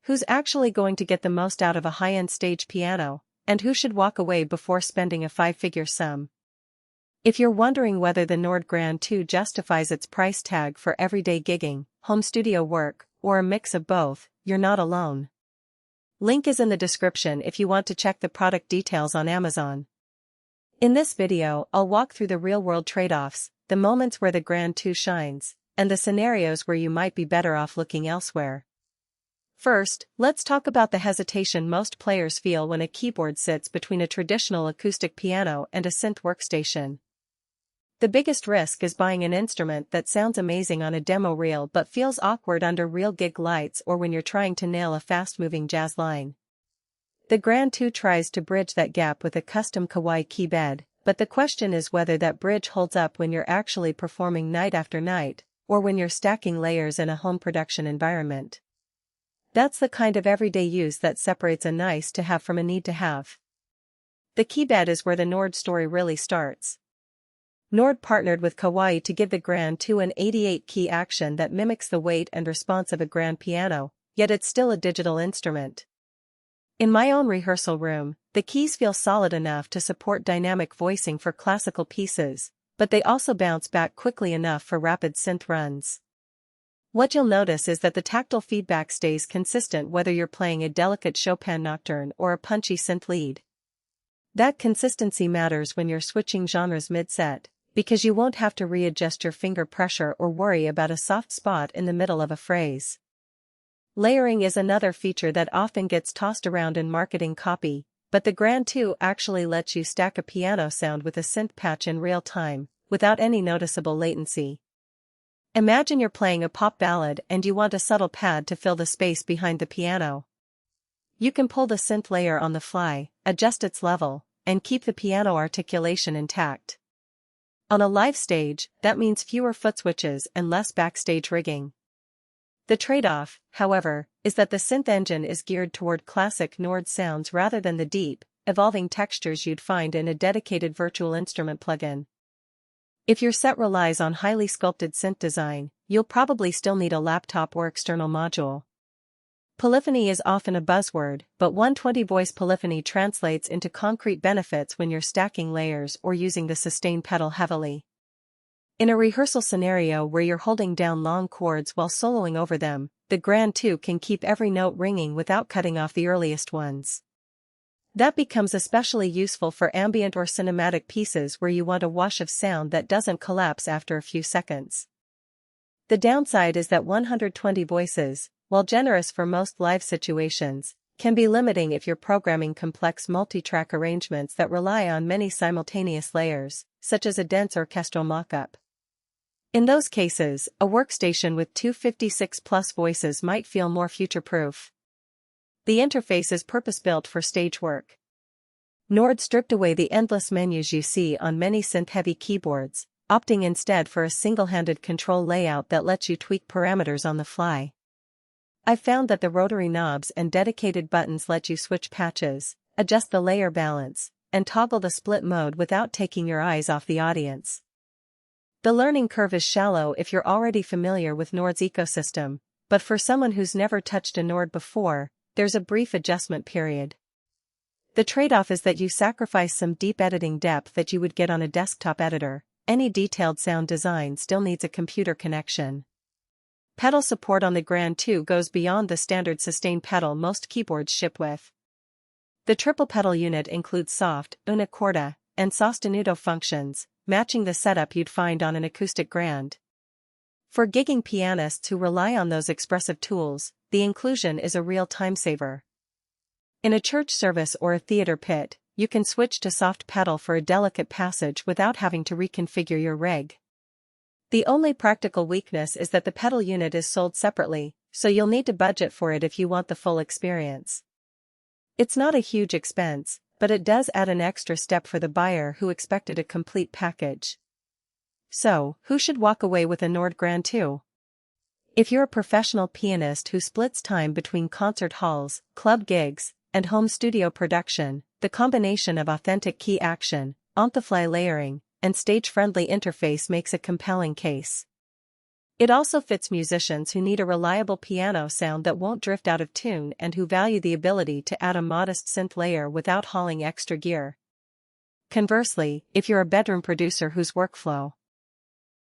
Who's actually going to get the most out of a high-end stage piano, and who should walk away before spending a five-figure sum? If you're wondering whether the Nord Grand 2 justifies its price tag for everyday gigging, home studio work, or a mix of both, you're not alone. Link is in the description if you want to check the product details on Amazon. In this video, I'll walk through the real-world trade-offs, the moments where the Grand 2 shines, and the scenarios where you might be better off looking elsewhere. First, let's talk about the hesitation most players feel when a keyboard sits between a traditional acoustic piano and a synth workstation. The biggest risk is buying an instrument that sounds amazing on a demo reel but feels awkward under real gig lights or when you're trying to nail a fast-moving jazz line. The Grand 2 tries to bridge that gap with a custom Kawai keybed, but the question is whether that bridge holds up when you're actually performing night after night, or when you're stacking layers in a home production environment. That's the kind of everyday use that separates a nice to have from a need to have. The keybed is where the Nord story really starts. Nord partnered with Kawai to give the Grand 2 an 88-key action that mimics the weight and response of a grand piano, yet it's still a digital instrument. In my own rehearsal room, the keys feel solid enough to support dynamic voicing for classical pieces, but they also bounce back quickly enough for rapid synth runs. What you'll notice is that the tactile feedback stays consistent whether you're playing a delicate Chopin nocturne or a punchy synth lead. That consistency matters when you're switching genres mid-set, because you won't have to readjust your finger pressure or worry about a soft spot in the middle of a phrase. Layering is another feature that often gets tossed around in marketing copy, but the Grand 2 actually lets you stack a piano sound with a synth patch in real time, without any noticeable latency. Imagine you're playing a pop ballad and you want a subtle pad to fill the space behind the piano. You can pull the synth layer on the fly, adjust its level, and keep the piano articulation intact. On a live stage, that means fewer foot switches and less backstage rigging. The trade-off, however, is that the synth engine is geared toward classic Nord sounds rather than the deep, evolving textures you'd find in a dedicated virtual instrument plugin. If your set relies on highly sculpted synth design, you'll probably still need a laptop or external module. Polyphony is often a buzzword, but 120-voice polyphony translates into concrete benefits when you're stacking layers or using the sustain pedal heavily. In a rehearsal scenario where you're holding down long chords while soloing over them, the Grand 2 can keep every note ringing without cutting off the earliest ones. That becomes especially useful for ambient or cinematic pieces where you want a wash of sound that doesn't collapse after a few seconds. The downside is that 120 voices, while generous for most live situations, can be limiting if you're programming complex multi-track arrangements that rely on many simultaneous layers, such as a dense orchestral mock-up. In those cases, a workstation with 256+ voices might feel more future-proof. The interface is purpose-built for stage work. Nord stripped away the endless menus you see on many synth-heavy keyboards, opting instead for a single-handed control layout that lets you tweak parameters on the fly. I've found that the rotary knobs and dedicated buttons let you switch patches, adjust the layer balance, and toggle the split mode without taking your eyes off the audience. The learning curve is shallow if you're already familiar with Nord's ecosystem, but for someone who's never touched a Nord before, there's a brief adjustment period. The trade-off is that you sacrifice some deep editing depth that you would get on a desktop editor. Any detailed sound design still needs a computer connection. Pedal support on the Grand 2 goes beyond the standard sustain pedal most keyboards ship with. The triple pedal unit includes soft, una corda, and sostenuto functions, matching the setup you'd find on an acoustic Grand. For gigging pianists who rely on those expressive tools, the inclusion is a real time saver. In a church service or a theater pit, you can switch to soft pedal for a delicate passage without having to reconfigure your rig. The only practical weakness is that the pedal unit is sold separately, so you'll need to budget for it if you want the full experience. It's not a huge expense, but it does add an extra step for the buyer who expected a complete package. So, who should walk away with a Nord Grand 2? If you're a professional pianist who splits time between concert halls, club gigs, and home studio production, the combination of authentic key action, on-the-fly layering, and stage-friendly interface makes a compelling case. It also fits musicians who need a reliable piano sound that won't drift out of tune and who value the ability to add a modest synth layer without hauling extra gear. Conversely, if you're a bedroom producer whose workflow